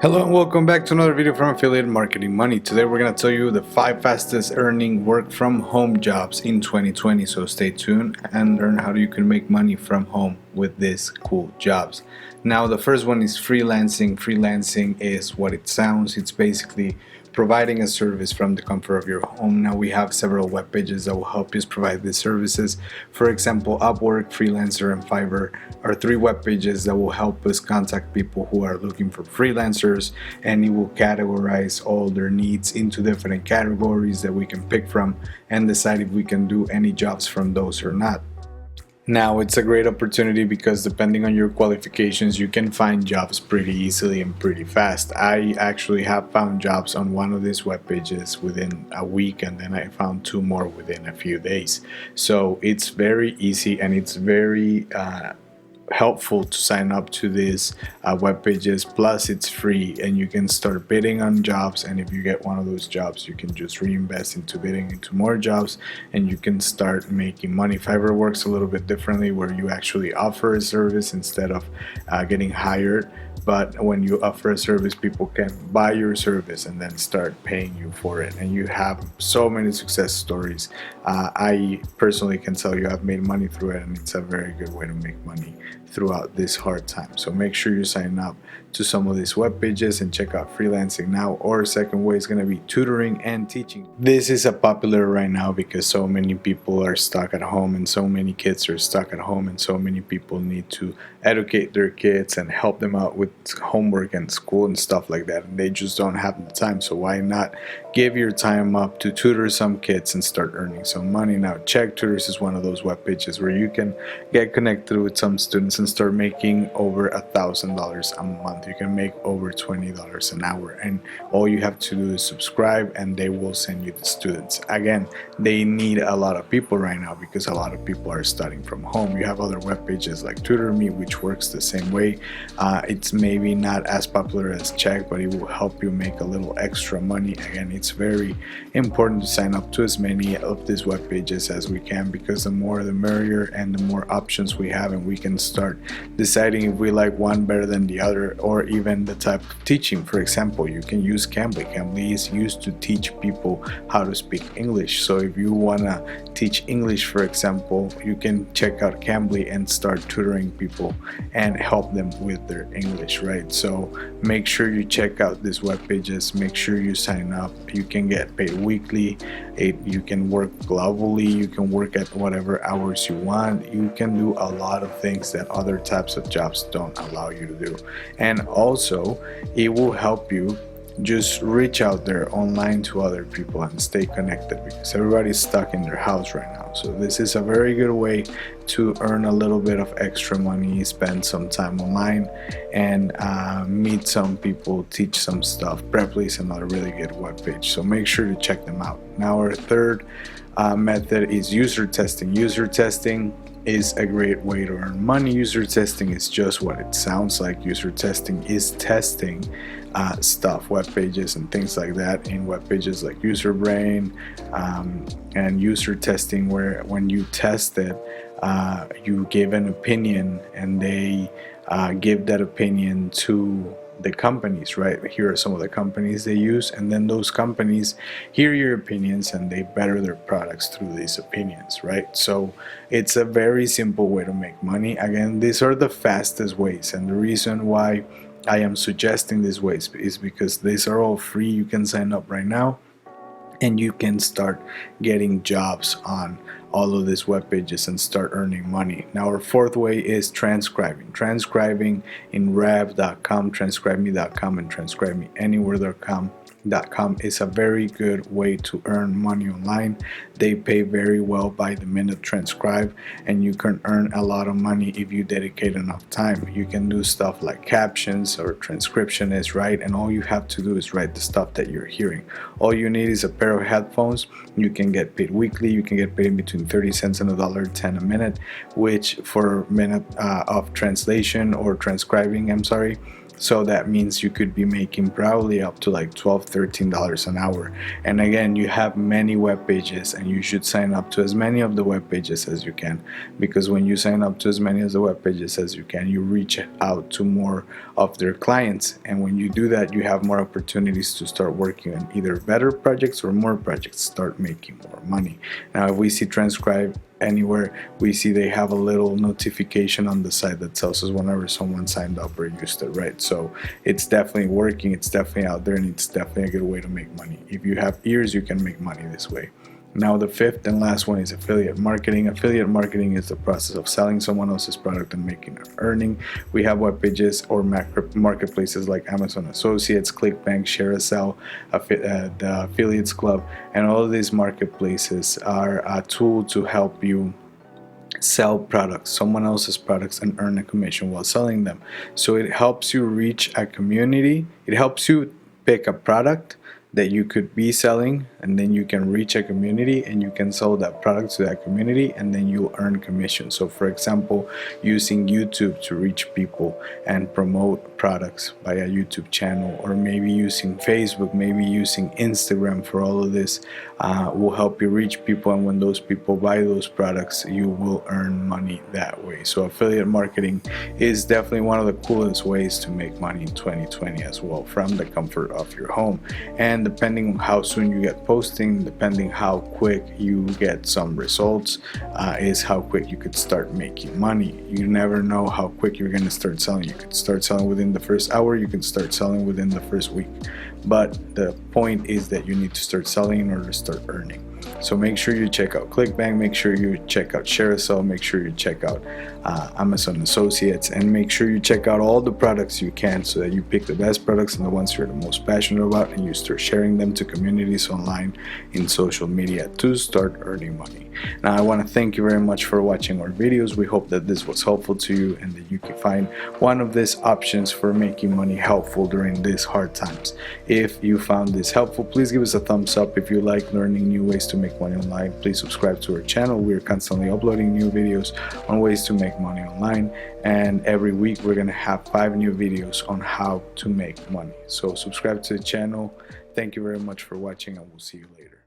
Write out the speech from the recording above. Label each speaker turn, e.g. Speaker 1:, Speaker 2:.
Speaker 1: Hello and welcome back to another video from Affiliate Marketing Money. Today we're going to tell you the 5 fastest earning work from home jobs in 2020. So stay tuned and learn how you can make money from home with these cool jobs. Now the first one is freelancing. Freelancing is what it sounds. It's basically providing a service from the comfort of your home. Now we have several web pages that will help you provide these services. For example, UPWORK, FREELANCER, and FIVERR are 3 web pages that will help us contact people who are looking for freelancers, and it will categorize all their needs into different categories that we can pick from and decide if we can do any jobs from those or not. Now it's a great opportunity because depending on your qualifications you can find jobs pretty easily and pretty fast. I actually have found jobs on one of these web pages within a week, and then I found 2 more within a few days. So it's very easy and it's very helpful to sign up to these web pages. Plus it's free and you can start bidding on jobs, and if you get one of those jobs you can just reinvest into bidding into more jobs and you can start making money. FIVERR works a little bit differently, where you actually offer a service instead of getting hired. But when you offer a service, people can buy your service and then start paying you for it, and you have so many success stories. I personally can tell you I've made money through it, and it's a very good way to make money throughout this hard time. So make sure you sign up to some of these web pages and check out freelancing now. Or second way is going to be tutoring and teaching. This is a popular right now because so many people are stuck at home and so many kids are stuck at home, and so many people need to educate their kids and help them out with homework and school and stuff like that, and they just don't have the time. So why not give your time up to tutor some kids and start earning some money? Now CHEGG Tutors is one of those web pages where you can get connected with some students and start making over $1,000 a month. You can make over $20 an hour, and all you have to do is subscribe and they will send you the students. Again, they need a lot of people right now because a lot of people are studying from home. You have other web pages like TutorMe, which works the same way. It's maybe not as popular as CHEGG, but it will help you make a little extra money. Again, it's very important to sign up to as many of these web pages as we can, because the more the merrier and the more options we have, and we can start deciding if we like one better than the other, or even the type of teaching. For example, you can use CAMBLY. CAMBLY is used to teach people how to speak English. So if you want to teach English, for example, you can check out CAMBLY and start tutoring people and help them with their English, right? So make sure you check out these web pages, make sure you sign up. You can get paid weekly. You can work globally, you can work at whatever hours you want. You can do a lot of things that other types of jobs don't allow you to do. And also it will help you just reach out there online to other people and stay connected, because everybody's stuck in their house right now. So this is a very good way to earn a little bit of extra money, spend some time online, and meet some people, teach some stuff. Preply is another really good web page, so make sure to check them out. Now our third method is user testing. User testing is a great way to earn money. User testing is just what it sounds like. User testing is testing stuff, web pages and things like that, in web pages like UserBrain, and user testing, where when you test it, you give an opinion and they give that opinion to the companies, right? Here are some of the companies they use, and then those companies hear your opinions and they better their products through these opinions, right? So it's a very simple way to make money. Again, these are the fastest ways, and the reason why I am suggesting these ways is because these are all free. You can sign up right now and you can start getting jobs on all of these web pages and start earning money. Now our fourth way is transcribing. Transcribing in rev.com, transcribeme.com, and transcribemeanywhere.com is a very good way to earn money online. They pay very well by the minute transcribe, and you can earn a lot of money if you dedicate enough time. You can do stuff like captions or transcriptionists, right? And all you have to do is write the stuff that you're hearing. All you need is a pair of headphones. You can get paid weekly. You can get paid in between 30 cents and $1.10 a minute, which for a minute of translation or transcribing, I'm sorry, So that means you could be making probably up to like $12-13 an hour. And again, you have many web pages, and you should sign up to as many of the web pages as you can, because when you sign up to as many of the web pages as you can, you reach out to more of their clients. And when you do that, you have more opportunities to start working on either better projects or more projects, start making more money. Now, if we see Transcribe anywhere, we see they have a little notification on the side that tells us whenever someone signed up or used it, right? So it's definitely working, it's definitely out there, and it's definitely a good way to make money. If you have ears, you can make money this way. Now, the fifth and last one is affiliate marketing. Affiliate marketing is the process of selling someone else's product and making an earning. We have web pages or marketplaces like Amazon Associates, CLICKBANK, ShareASell, the Affiliates Club, and all of these marketplaces are a tool to help you sell products, someone else's products, and earn a commission while selling them. So it helps you reach a community. It helps you pick a product that you could be selling, and then you can reach a community and you can sell that product to that community, and then you'll earn commission. So for example, using YouTube to reach people and promote products by a YouTube channel, or maybe using Facebook, maybe using Instagram for all of this will help you reach people, and when those people buy those products, you will earn money that way. So affiliate marketing is definitely one of the coolest ways to make money in 2020 as well, from the comfort of your home. And depending on how soon you get posting, depending how quick you get some results, is how quick you could start making money. You never know how quick you're going to start selling. You could start selling within the first hour, you can start selling within the first week, but the point is that you need to start selling in order to start earning. So make sure you check out CLICKBANK, make sure you check out ShareASell, make sure you check out Amazon Associates, and make sure you check out all the products you can, so that you pick the best products and the ones you're the most passionate about, and you start sharing them to communities online in social media to start earning money. Now, I want to thank you very much for watching our videos. We hope that this was helpful to you, and that you can find one of these options for making money helpful during these hard times. If you found this helpful, please give us a thumbs up. If you like learning new ways to make money online, please subscribe to our channel. We're constantly uploading new videos on ways to make money online, and every week we're going to have 5 new videos on how to make money. So subscribe to the channel. Thank you very much for watching, and we'll see you later.